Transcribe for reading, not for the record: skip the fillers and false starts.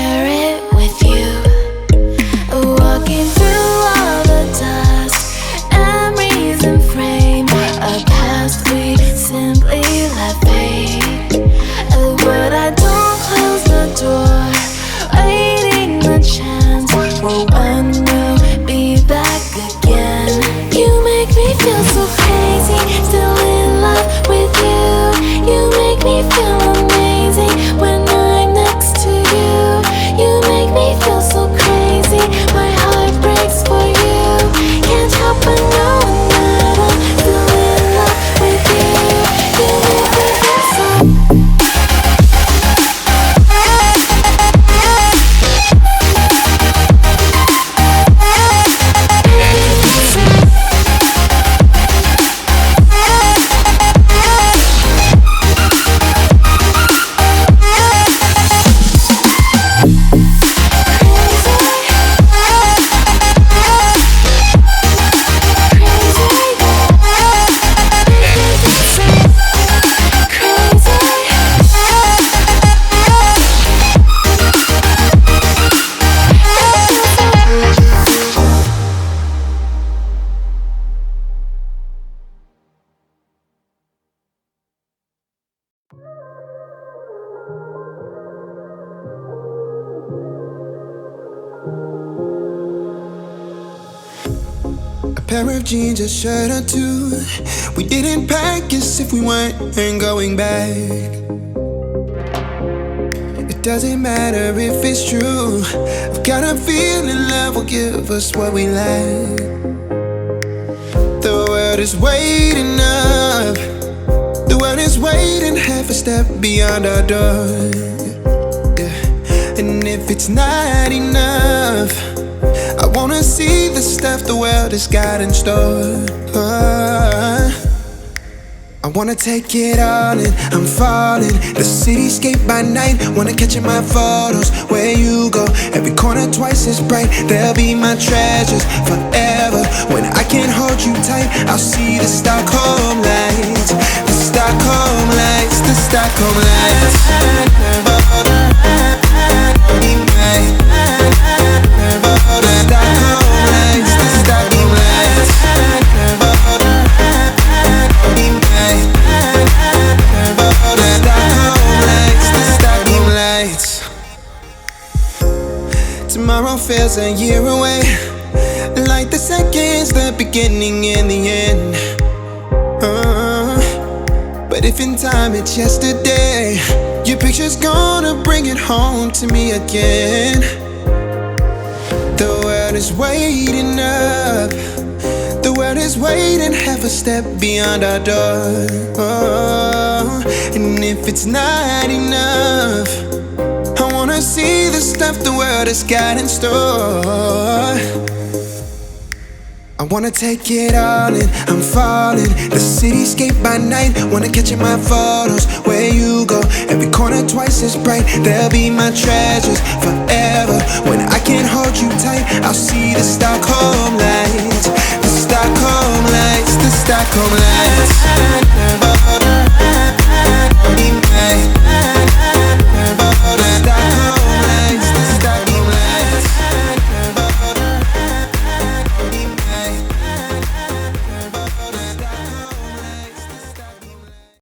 share it with you. Walking through all the dust, memories and frame, a past we simply let fade. But I don't close the door, waiting the chance for one will be back again. You make me feel so crazy, still in love with you. You make me feel amazing when I'm next to you. You make me feel so crazy, my heart breaks for you. Can't help but know that I'm still in love with you. You make me feel so pair of jeans, a shirt or two. We didn't pack as if we weren't going back. It doesn't matter if it's true. I've got a feeling love will give us what we lack. The world is waiting up. The world is waiting half a step beyond our door. Yeah. And if it's not enough, I wanna see the stuff the world has got in store. I wanna take it all in, I'm falling. The cityscape by night, wanna catch in my photos. Where you go, every corner twice as bright. They'll be my treasures forever. When I can't hold you tight, I'll see the Stockholm lights. The Stockholm lights, the Stockholm lights. Tomorrow feels a year away, like the seconds, the beginning and the end. But if in time it's yesterday, your picture's gonna bring it home to me again. The world is waiting up. The world is waiting half a step beyond our door. And if it's not enough, I wanna see the stuff the world has got in store. I wanna take it all in, I'm falling. The cityscape by night, wanna catch in my photos. Where you go, every corner twice as bright. They'll be my treasures forever. When I can't hold you tight, I'll see the Stockholm lights. The Stockholm lights, the Stockholm lights.